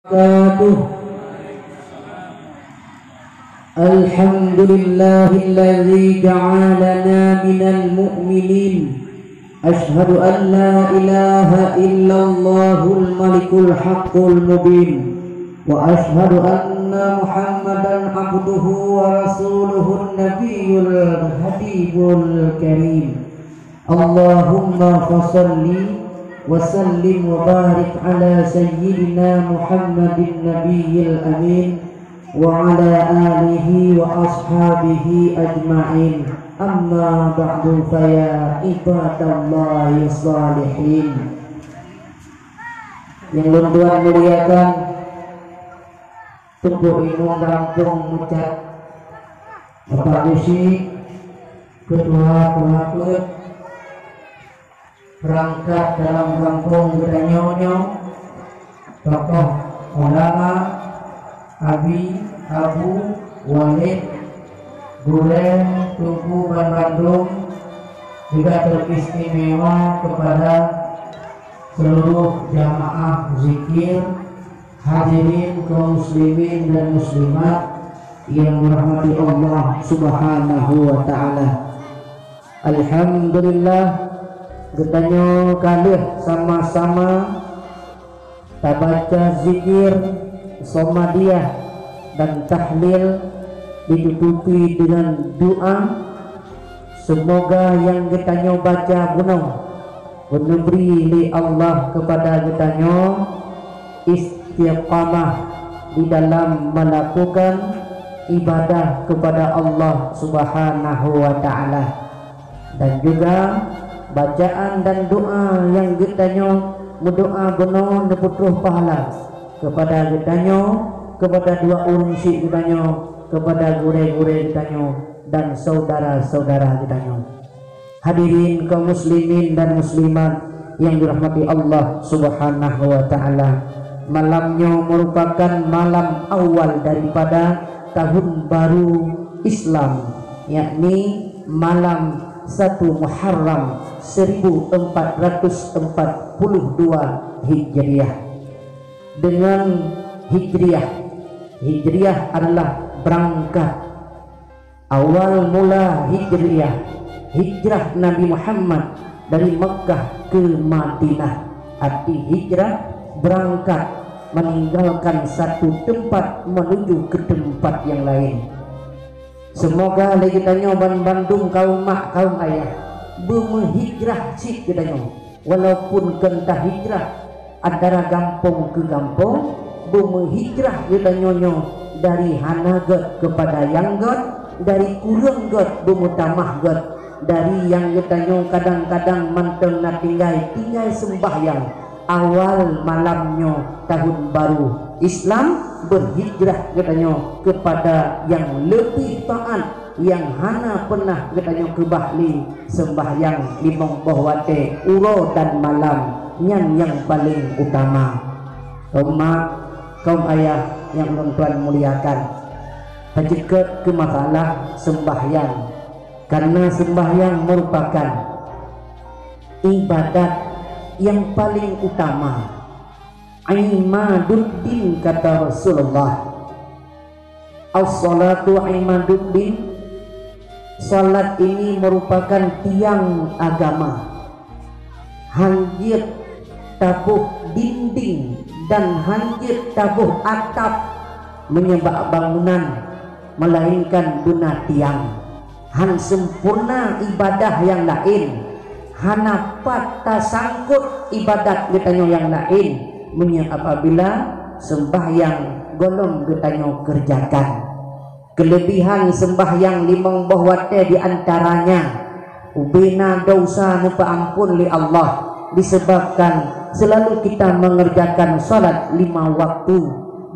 وبركاته. الحمد لله الذي جعلنا من المؤمنين. أشهد أن لا إله إلا الله الملك الحق المبين، وأشهد أن محمدا عبده ورسوله النبي الحبيب الكريم. اللهم فصل وسلم وبارك على سيدنا محمد النبي الأمين وعلى آله وأصحابه أجمعين. أما بعد فيا عباد الله الصالحين. Yang Tuhan muliakan, tunggu ilmu rampung mucat Bapak Gusi Ketua Pengakut berangkat dalam kampung Gedanyonyo, tokoh ulama Abi Abu Walid Gulen Tugu Bandung, juga teristimewa kepada seluruh jamaah zikir, hadirin kaum muslimin dan muslimat yang dirahmati Allah Subhanahu wa taala. Alhamdulillah, getanyo kalih sama-sama baca zikir, somadiah dan tahlil ditutupi dengan doa. Semoga yang getanyo baca gunung memberi li Allah kepada getanyo istiqamah di dalam melakukan ibadah kepada Allah Subhanahu wa taala, dan juga bacaan dan doa yang getanyo mendoa benar neputruh pahala kepada getanyo, kepada dua urunsi getanyo, kepada gure-gure getanyo dan saudara-saudara getanyo. Hadirin kaum muslimin dan muslimat yang dirahmati Allah Subhanahu wa taala, malamnya merupakan malam awal daripada tahun baru Islam, yakni malam 1 Muharram 1442 Hijriah. Dengan Hijriah adalah berangkat awal mula hijrah Nabi Muhammad dari Mekah ke Madinah. Arti hijrah berangkat, meninggalkan satu tempat menuju ke tempat yang lain. Semoga lagi tanya Bandung kaum mak kaum ayah berhijrah sik getanyo, walaupun kentah hijrah antara kampung ke kampung, berhijrah getanyo dari hanagat kepada yanggat, dari kurang gat bermutamah gat, dari yang getanyo kadang-kadang manteng na tinggal sembahyang awal malamnya tahun baru Islam, berhijrah getanyo kepada yang lebih taat, yang hana pernah getanyo ke bahli sembahyang limong bohwate uro dan malam yang paling utama. Kaum ayah yang Tuhan muliakan, hajikat ke masalah sembahyang, karena sembahyang merupakan ibadat yang paling utama. Imaduddin, kata Rasulullah. As-salatu imaduddin. Salat ini merupakan tiang agama. Hanjit tabuh dinding dan hanjit tabuh atap menyebab bangunan, melainkan guna tiang. Han sempurna ibadah yang lain, hanapat tasangkut ibadat getanyo yang lain, apabila sembahyang golong getanyo kerjakan. Kelebihan sembahyang limang bohwate di antaranya ubina dosa nupa ampun li Allah, disebabkan selalu kita mengerjakan salat 5 waktu.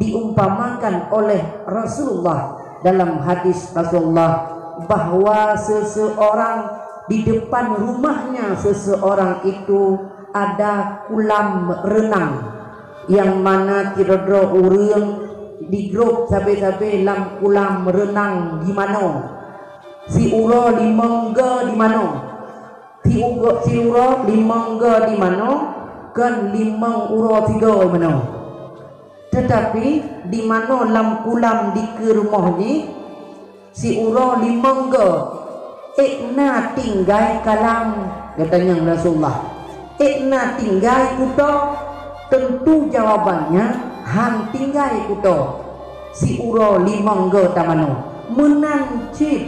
Diumpamakan oleh Rasulullah dalam hadis Rasulullah bahwa seseorang di depan rumahnya seseorang itu ada kolam renang, yang mana kira-kira urang di grup sabe-sabe lam kolam renang di mana, si uro di mangga di mana, si uro di mangga di mana, kan limang uro tiga di mana. Tetapi di mana lampulam di ke rumah ni si ura limangga ikna tinggal kalam, katanya Rasulullah. Ikna tinggal kuto, tentu jawabannya hang tinggal kuto. Si ura limangga tamano menancip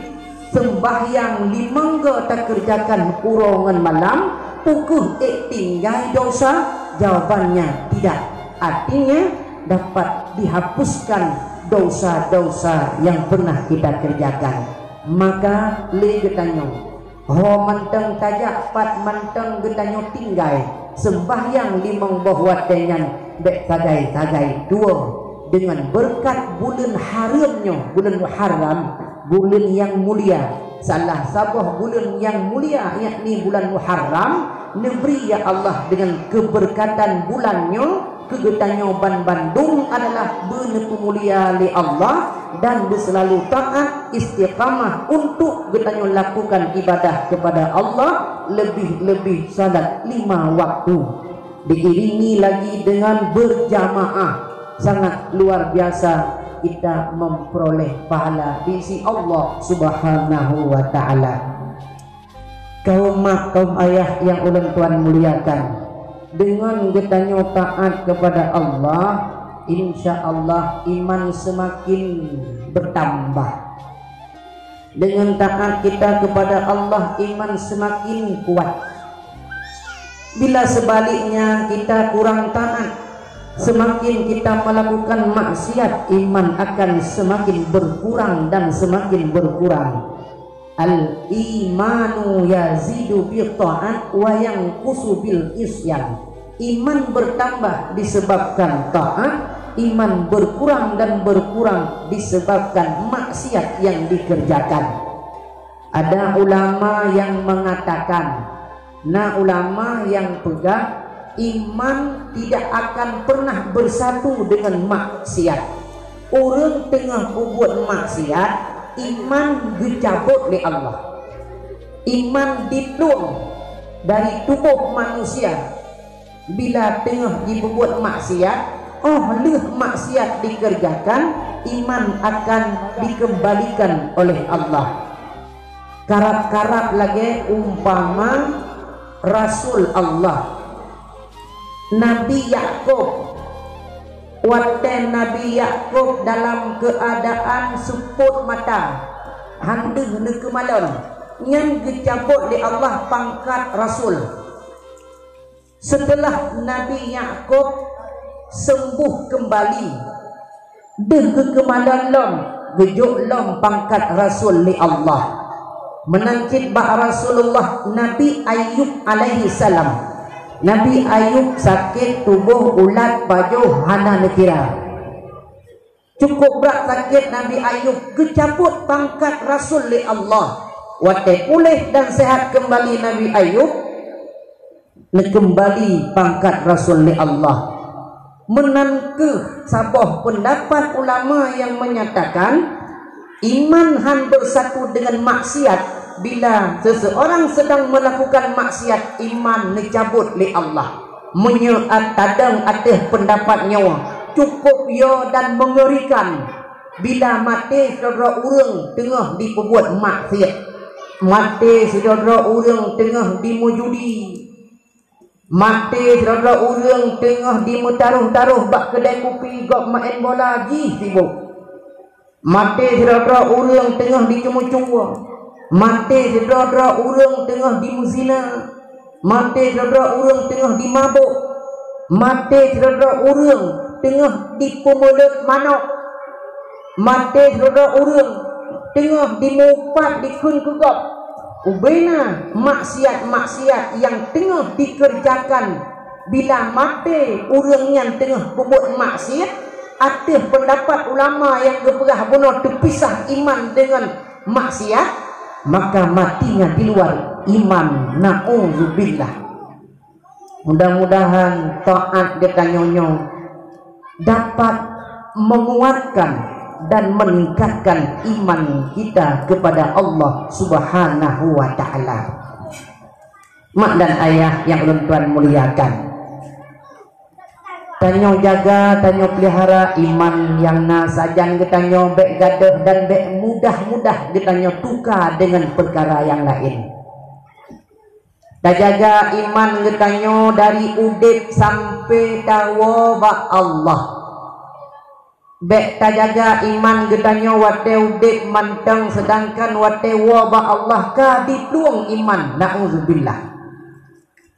sembahyang limangga tak kerjakan urongan malam pukul tinggal dosa. Jawabannya tidak. Artinya dapat dihapuskan dosa-dosa yang pernah kita kerjakan. Maka le getanyo manteng tajak pat manteng getanyo tinggal sembahyang limang bahwa dengan bek tagai-tagai dua dengan berkat bulan haramnya, bulan Muharram, bulan yang mulia. Salah sabah bulan yang mulia yakni bulan Muharram, negeri ya Allah dengan keberkatan bulannya, kegetanyo ban Bandung adalah benar mulia li Allah dan berselalu taat istiqamah untuk getanyo lakukan ibadah kepada Allah, lebih-lebih salat 5 waktu diiringi lagi dengan berjamaah. Sangat luar biasa kita memperoleh pahala di sisi Allah Subhanahu wa taala. Kaum ayah yang ulun tuan muliakan, dengan getanyo taat kepada Allah, insya Allah iman semakin bertambah. Dengan taat kita kepada Allah, iman semakin kuat. Bila sebaliknya kita kurang taat, semakin kita melakukan maksiat, iman akan semakin berkurang dan semakin berkurang. Al-imanu yazidu bil ta'at wa yanqusu bil isyan. Iman bertambah disebabkan taat, iman berkurang dan berkurang disebabkan maksiat yang dikerjakan. Ada ulama yang mengatakan, ulama yang pegang iman tidak akan pernah bersatu dengan maksiat. Orang tengah buat maksiat, iman dicabut oleh Allah. Iman dibuang dari tubuh manusia. Bila tengah dibuat maksiat, maksiat dikerjakan, iman akan dikembalikan oleh Allah. Karap-karap lagi umpama Rasul Allah Nabi Yakub. Waktu Nabi Yakub dalam keadaan seput mata, handeh ne kemalon, yang dicabut oleh Allah pangkat Rasul. Setelah Nabi Yakub sembuh kembali, deh kekemalon lom, gejuk lom pangkat Rasul li Allah. Menangkit bak Rasulullah Nabi Ayub alaihi salam. Nabi Ayub sakit tubuh ulat baju hana nekira. Cukup berat sakit Nabi Ayub, kecabut pangkat Rasul li Allah. Waktu pulih dan sehat kembali Nabi Ayub, kembali pangkat Rasul li Allah. Menangkeh sabah pendapat ulama yang menyatakan iman han bersatu dengan maksiat. Bila seseorang sedang melakukan maksiat, iman dicabut oleh Allah. Menyeat tadang atas pendapat nyawa cukup ya dan mengerikan. Bila mati saudara urang tengah diperbuat maksiat, mati saudara urang tengah dimujudi, mati saudara urang tengah dimetaruh-taruh bak kedai kopi gok main bola ji sibuk, mati saudara urang tengah dicuma-cuma, mati saudara urang tengah dimuzina, mati saudara urang tengah dimabuk, mati saudara urang tengah dipemulut manok, mati saudara urang tengah dimupat dikun kegap. Ubena maksiat-maksiat yang tengah dikerjakan. Bila mati urang yang tengah berbuat maksiat, atas pendapat ulama yang geberah benar terpisah iman dengan maksiat, maka matinya di luar iman. Na'udzubillah. Mudah-mudahan taat detanyonyo dapat menguatkan dan meningkatkan iman kita kepada Allah Subhanahu wa ta'ala. Mak dan ayah yang ulun tuan muliakan, tanyo jaga, tanyo pelihara iman yang nasajan getanyo bek gadah dan bek mudah-mudah getanyo tukar dengan perkara yang lain. Dan jaga iman getanyo dari udip sampai dawa ba Allah. Bek tajaga iman getanyo wate udip manteng sedangkan wate wa ba Allah ka dituang iman, na'udzubillah.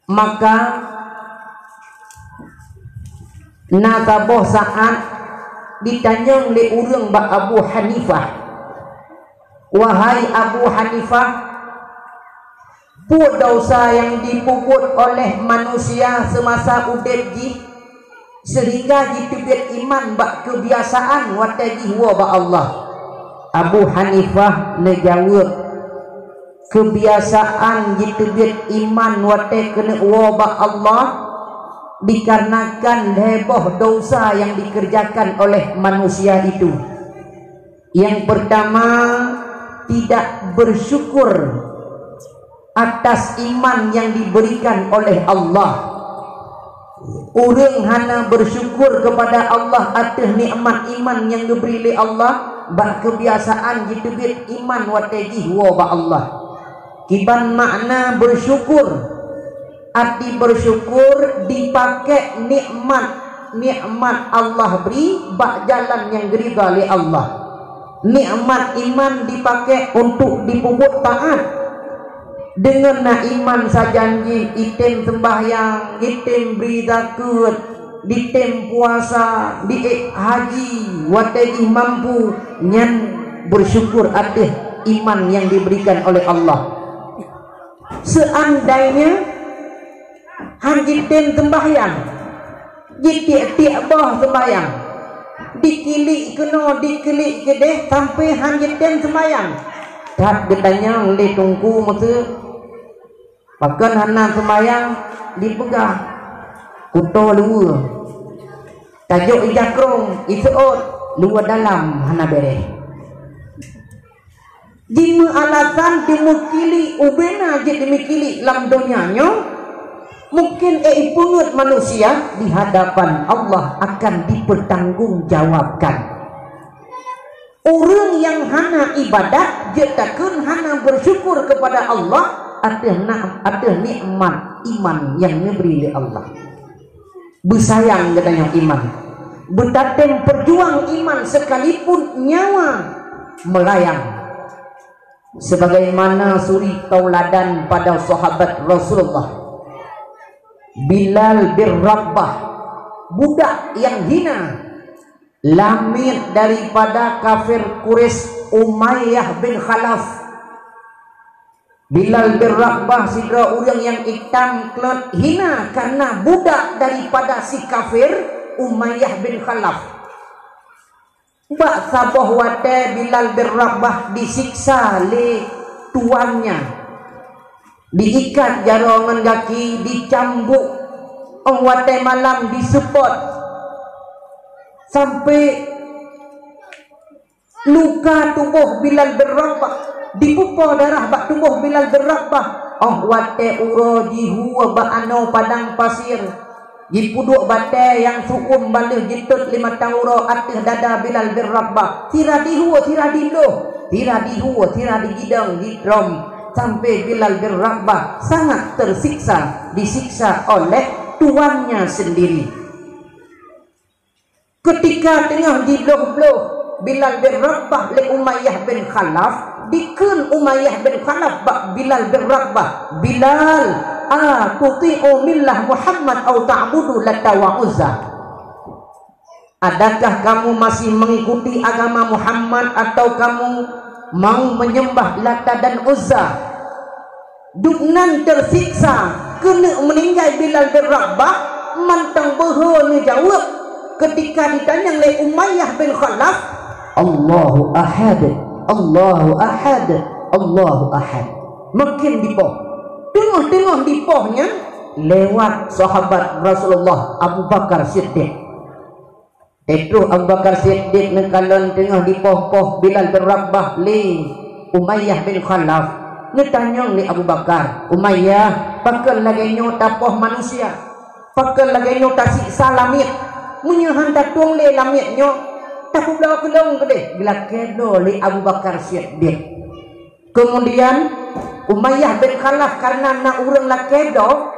Maka nasaboh saat ditanya oleh urang ba Abu Hanifah, wahai Abu Hanifah, buat dosa yang dipuput oleh manusia semasa udip ji sehingga ditubit iman bak kebiasaan wataji wa ba Allah. Abu Hanifah menjawab, kebiasaan ditubit iman watai kena wa ba Allah dikarenakan heboh dosa yang dikerjakan oleh manusia itu. Yang pertama, tidak bersyukur atas iman yang diberikan oleh Allah. Orang hana bersyukur kepada Allah atas nikmat iman yang diberi oleh Allah, bak kebiasaan ditubit iman watai wa ba Allah. Kiban makna bersyukur, arti bersyukur dipakai nikmat Allah beri bak jalan yang gerida oleh Allah. Nikmat iman dipakai untuk dipuput taat. Dengan iman sajanji item sembahyang, item beri zakat, item puasa, di haji, watai mampu nyan bersyukur atas iman yang diberikan oleh Allah. Seandainya hanjitin sembahyang, jitik-tik bah sembahyang, dikilik kena dikilik kedeh sampai hanjitin sembahyang. Tak ditanya oleh tungku masa pakan hana sembahyang dipegah kuto luar tajuk ijakrong isuot luar dalam hana bereh. Jima alasan dimukili ubena je dimikili lam dunianya, mungkin pungut manusia di hadapan Allah akan dipertanggungjawabkan. Orang yang hana ibadat jetakun hana bersyukur kepada Allah atas nikmat iman yang diberi oleh Allah. Bersayang katanya iman, betatem perjuang iman sekalipun nyawa melayang. Sebagaimana suri tauladan pada sahabat Rasulullah Bilal bin Rabah, budak yang hina, lamit daripada kafir Quraisy Umayyah bin Khalaf. Bilal bin Rabah sidra orang yang hitam kelat hina karena budak daripada si kafir Umayyah bin Khalaf. Bak saboh wate Bilal bin Rabah disiksa oleh tuannya, diikat jarongan kaki, dicambuk, wate malam disepot sampai luka tubuh Bilal bin Rabah, dipupa darah bak tubuh Bilal bin Rabah. Wate uro jihu bak ano padang pasir, jipuduk bate yang sukum balik jitut 5 tauro atas dada Bilal bin Rabah. Tira dihu, tira diluh, tira dihu, tira digidang, didrom, sampai Bilal bin Rabah sangat tersiksa, disiksa oleh tuannya sendiri. Ketika tengah dibeluh-beluh Bilal bin Rabah le Umayyah bin Khalaf, dikun Umayyah bin Khalaf bak Bilal bin Rabah, Bilal, tuti'u millah Muhammad atau ta'budu Lata wa Uzza. Adakah kamu masih mengikuti agama Muhammad atau kamu mau menyembah Lata dan Uzza? Duknan tersiksa kena meninggal Bilal bin Rabah, mantang beho ni jawab ketika ditanya oleh Umayyah bin Khalaf, Allahu Ahad, Allahu Ahad, Allahu Ahad. Makin dipoh, tengah-tengah dipohnya lewat sahabat Rasulullah Abu Bakar Siddiq. Itu Abu Bakar Siddiq nekalan tengah dipoh-poh Bilal bin Rabah li Umayyah bin Khalaf. Ngetanya li Abu Bakar, Umayyah, pakal lagi nyo tapoh manusia, pakal lagi nyo tasik salamit, munyahan tatung le lamitnya tak belau kelong gede bila kedo le Abu Bakar Siddiq. Kemudian Umayyah bin Khalaf karena nak urang la kedo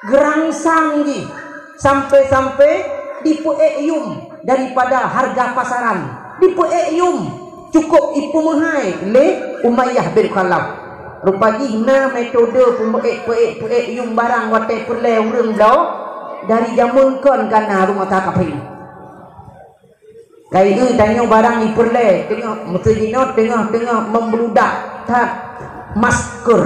gerangsang gi sampai dipueyum daripada harga pasaran, dipueyum cukup ipu mahai le Umayyah bin Khalaf. Rupanya na metode pueyum barang wate perle urang blau dari zaman kon kana rumah takapin. Kayu tanya barang iperle tengah mutujinot tengah membeludak tak masker.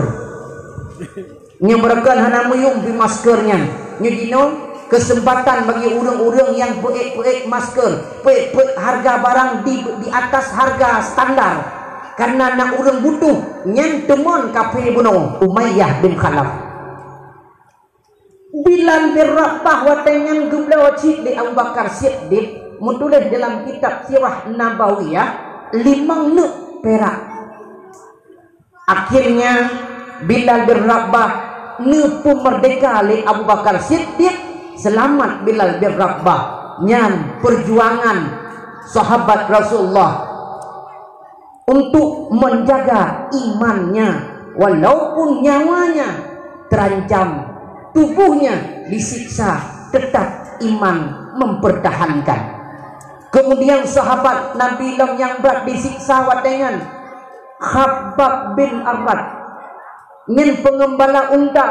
Nya mereka hana muyung di maskernya. Nya dino kesempatan bagi orang-orang yang puek masker, puek harga barang di atas harga standar. Karena nak orang butuh nyen temon kafe buno Umayyah bin Khalaf. Bilal bin Rabah watengan gubla wajib di Abu Bakar Siddiq menulis dalam kitab Sirah Nabawiyah 5 nek perak. Akhirnya Bilal bin Rabah nepu merdeka li Abu Bakar Siddiq. Selamat Bilal bin Rabah nyan perjuangan sahabat Rasulullah untuk menjaga imannya walaupun nyawanya terancam, tubuhnya disiksa, tetap iman mempertahankan. Kemudian sahabat Nabi Lam yang berat disiksa watengan Khabbab bin Arad nyen pengembala unta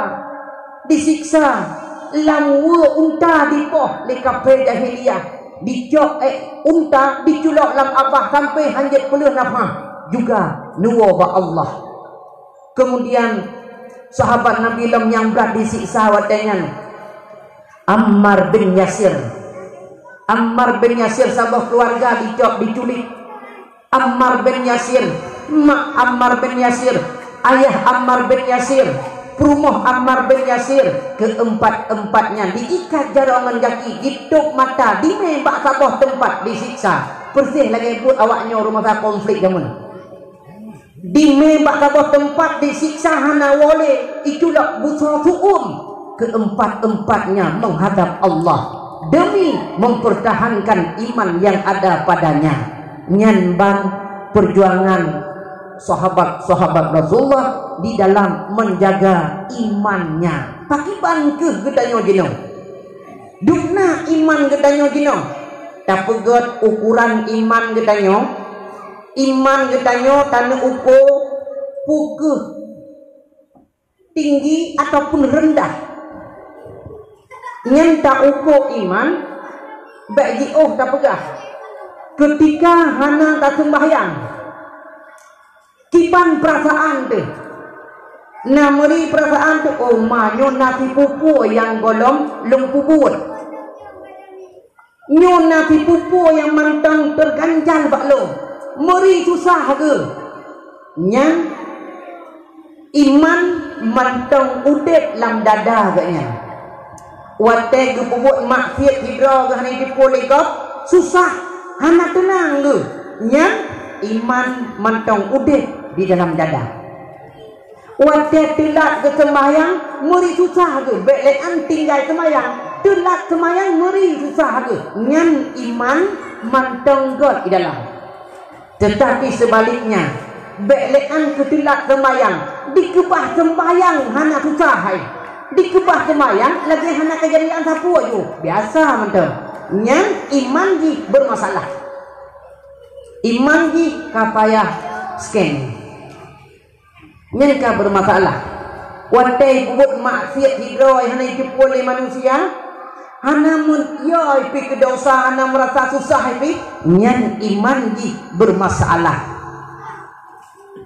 disiksa lamwa unta dipoh li kafe jahiliyah dicok unta diculok lam abah sampai hanjat peluh nafah juga nuwa ba Allah. Kemudian sahabat Nabi Lam yang berat disiksa watengan Ammar bin Yasir. Ammar bin Yasir sabah keluarga dicok diculik. Ammar bin Yasir, mak Ammar bin Yasir, ayah Ammar bin Yasir, perumah Ammar bin Yasir, keempat-empatnya diikat jarangan kaki, ditutup mata, dimembak sabah tempat disiksa. Persih lagi buat awaknya rumah konflik zaman. Dimembak sabah tempat disiksa hana wale, itulah buta tu'um. Keempat-empatnya menghadap Allah demi mempertahankan iman yang ada padanya. Nyanbang perjuangan sahabat-sahabat Rasulullah di dalam menjaga imannya. Pakiban ke gedanyo jino. Dukna iman gedanyo jino. Tapegot ukuran iman gedanyo. Iman gedanyo tanah ukur pukuh tinggi ataupun rendah. Nyenta ukur iman bagi tak pegah. Ketika hana tak sembahyang kipan perasaan tu nameri perasaan tu oh manyo nasi pupu yang golong lempubut nyo nasi pupu yang mantang terganjal baklo meri susah ke nyang iman mantang udep lam dada gaknya wate gepubut maksiat hidra ke hani dipolikop susah hana tenang ke nyang iman mantong udeh di dalam dada. Wate telat ke sembahyang meri susah ke belekan tinggal sembahyang telat sembahyang meri susah ke nyan iman mantong god di dalam. Tetapi sebaliknya belekan ke telat sembahyang dikebah sembahyang hana susah hai dikebah sembahyang lagi hana kejadian sapu aja biasa mantong nyang iman ji bermasalah. Iman ji kapayah scan. Nyangka bermasalah. Watai buat maksiat hidroi hana itu oleh manusia. Hana mun yoi pi kedosa hana merasa susah pi. Nyang iman ji bermasalah.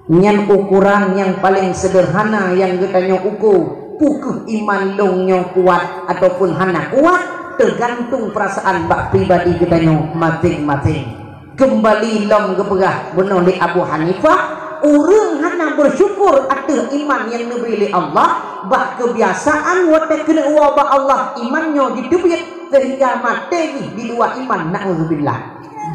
Nyang ukuran yang paling sederhana yang kita ukur pukuh iman longnya kuat ataupun hana kuat tergantung perasaan bak pribadi kita masing-masing. Kembali lom keperah benar li Abu Hanifah urang hana bersyukur atas iman yang diberi Allah bak kebiasaan wate kena uwa Allah imannya ditebit sehingga mati di dua iman na'udzubillah.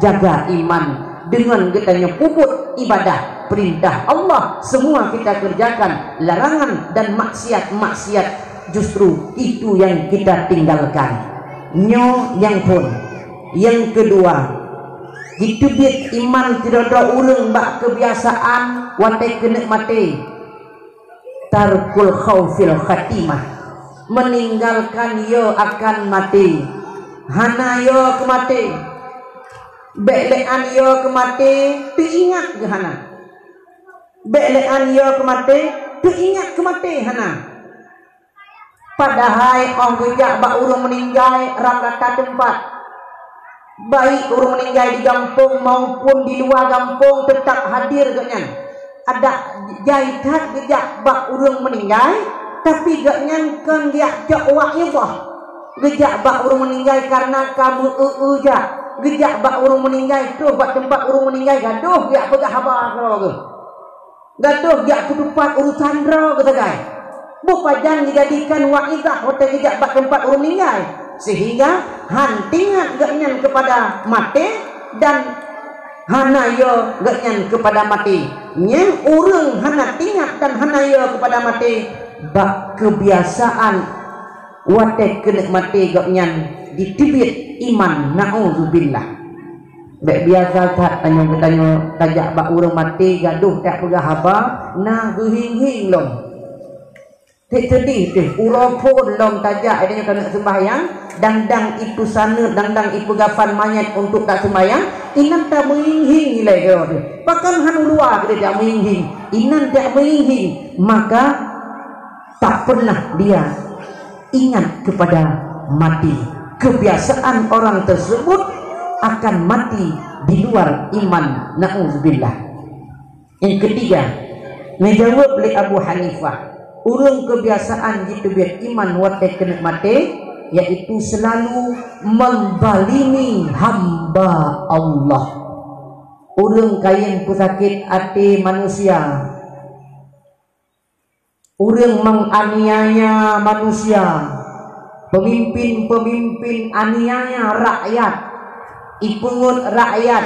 Jaga iman dengan kita puput ibadah perintah Allah semua kita kerjakan, larangan dan maksiat-maksiat justru itu yang kita tinggalkan. nyo yang pun. Yang kedua, ditubit iman tidak ada urang bak kebiasaan watai kena mati. Tarkul khaufil khatimah, meninggalkan yo akan mati. Hana yo ke mati, belean yo ke mati, teringat ke hana. Belean yo ke mati, teringat ke mati hana. Padahal orang kerja bak urang meninggal rata tempat. Baik urang meninggal di kampung maupun di luar kampung tetap hadir ganyan. Ada jaitat gejak bak urang meninggal, tapi ganyan kan dia jawab Allah. Gejak bak urang meninggal karena kamu ja. Gejak bak urang meninggal tu bak tempat urang meninggal gaduh dia pegah habar ke. Gaduh dia ketupat urusan ro kata guys. Bukan dijadikan wa'idah atau tidak bak tempat urang meninggal, sehingga hantingan ganyan kepada mati dan hana yo ganyan kepada mati. Yang urang hana tingat dan hana yo kepada mati bak kebiasaan watek kena mati ganyan ditibit iman na'udzubillah. Baik biasa tak tanya tajak bak urang mati gaduh tak pegah haba nah gehing-hing lom. Sedih deh, urapun lom tajak adanya kena sembahyang, dang itu sana, dang itu gafan mayat untuk tak sembahyang, inan tak menghing nilai kau tu. Bahkan hanu luar kita tak menghing, inan tak menghing, maka tak pernah dia ingat kepada mati. Kebiasaan orang tersebut akan mati di luar iman. Na'udzubillah. Yang ketiga, menjawab oleh Abu Hanifah. Urang kebiasaan gitu biar iman watai kena mati, yaitu selalu membalimi hamba Allah. Urang kain pesakit hati manusia, urang menganiaya manusia, pemimpin-pemimpin aniaya rakyat, ipungut rakyat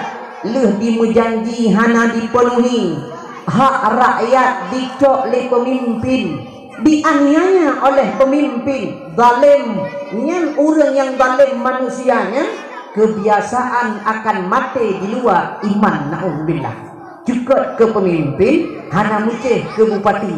leh dimujanji hana dipenuhi. Hak rakyat dicok oleh pemimpin, dianiaya oleh pemimpin zalim. Nyen orang yang zalim manusianya kebiasaan akan mati di luar iman. Na'udzubillah. Cekat ke pemimpin hana mucih ke bupati,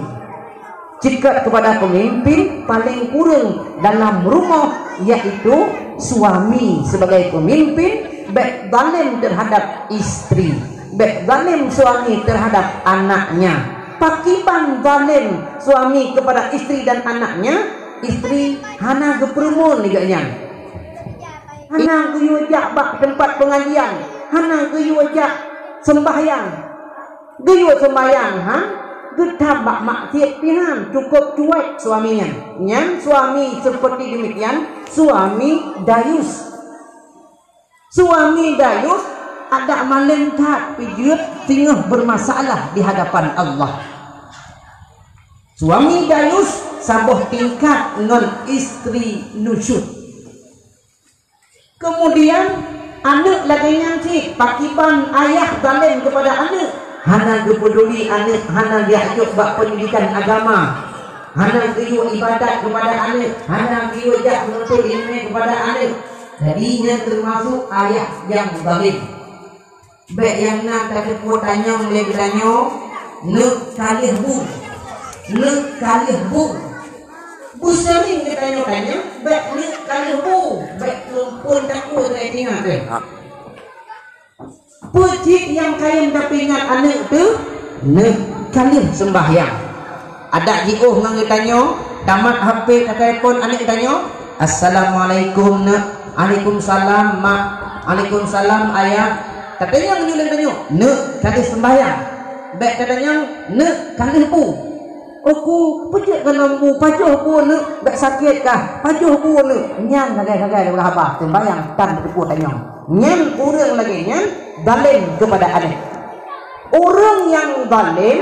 cekat kepada pemimpin paling kurang dalam rumah, yaitu suami sebagai pemimpin baik zalim terhadap istri, baik zalim suami terhadap anaknya. Pakiban zalim suami kepada istri dan anaknya, istri hana geperumun liganya, hana geyojak bak tempat pengajian, hana geyojak sembahyang, geyo sembahyang getabak maksiat pihan, cukup cuek suaminya. Yang suami seperti demikian, suami dayus. Suami dayus ada malengkat pijut tinggal bermasalah di hadapan Allah. Suami dayus sabuh tingkat non istri nusyud. Kemudian anak lagi nyanci pakiban ayah zalim kepada anak, hana peduli anak, hana diajuk bak pendidikan agama, hana giyu ibadat kepada anak, hana giyu jak menuntut ilmu kepada anak. Jadinya termasuk ayah yang zalim. Baik yang nak tak tanya mulai bertanya nak kalih bu, nak kalih bu. Bu sering kita tanya, baik nak kalih bu, baik lumpun takut saya ingat deh. Pecik yang kaya dapat ingat anak tu, nak kalih sembahyang. Ada jiuh ngang tanya, tamat HP tak telefon anak tanya, assalamualaikum nak. Waalaikumsalam mak, waalaikumsalam ayah. Katanya yang tanya, nak kali sembahyang. Baik katanya, nak kali bu. Aku pecik kena bu, pajuh bu nak, baik sakit kah? Pajuh bu nak. Nyang kagai-kagai dah apa? Sembahyang tan berku tanya. Nyang orang lagi nyang zalim kepada anak. Orang yang zalim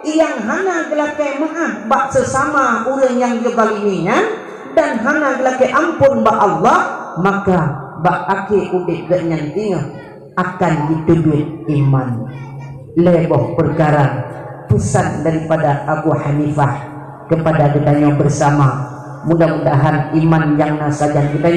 yang hana gelakai maaf bak sesama orang yang zaliminya dan hana gelakai ampun bak Allah, maka bak akhir udik ganyan tinggal akan ditubit iman. Leboh perkara pesan daripada Abu Hanifah kepada kita bersama. Mudah-mudahan iman yang nasajan kita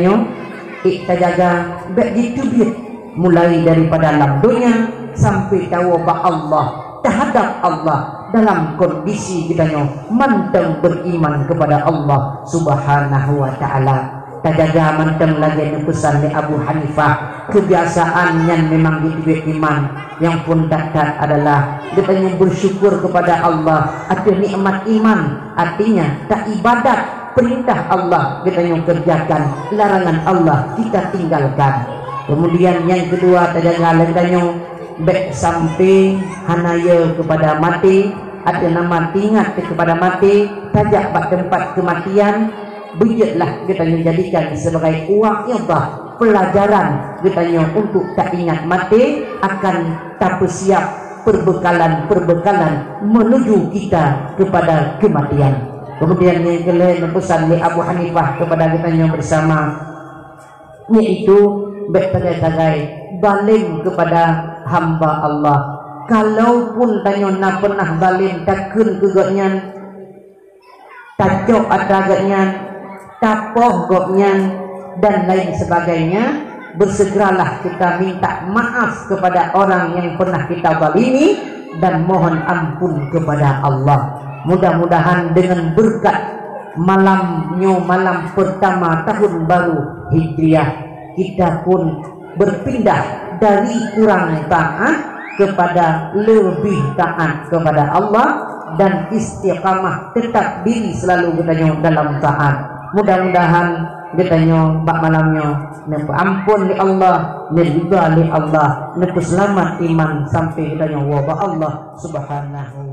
kita jaga begitu biar mulai daripada dalam dunia sampai tawabah Allah terhadap Allah dalam kondisi kita manteng beriman kepada Allah Subhanahu wa taala. Tajaga manteng lagi pesan di Abu Hanifah, kebiasaan yang memang ditibik iman yang pun dapat adalah kita bersyukur kepada Allah atas nikmat iman, artinya tak ibadat perintah Allah kita kerjakan, larangan Allah kita tinggalkan. Kemudian yang kedua tajaga lagi baik sampai hanaya kepada mati, ada nama ingat kepada mati, tajak pada tempat kematian, bujutlah kita jadikan sebagai uang ibadah pelajaran kita untuk tak ingat mati, akan tak bersiap perbekalan menuju kita kepada kematian. Kemudian yang kelima pesan di Abu Hanifah kepada kita bersama, yaitu bertagai-tagai baling kepada hamba Allah. Kalaupun tanya nak pernah baling takun kegaknya, tajok adagaknya, tapoh goknya dan lain sebagainya, bersegeralah kita minta maaf kepada orang yang pernah kita balimi dan mohon ampun kepada Allah. Mudah-mudahan dengan berkat malam pertama tahun baru Hijriah, kita pun berpindah dari kurang taat kepada lebih taat kepada Allah dan istiqamah tetap diri selalu kita dalam taat. Mudah-mudahan kita bak malamnya nempa ampun di Allah, nerida li Allah, nempa selamat iman sampai kita wabah Allah Subhanahu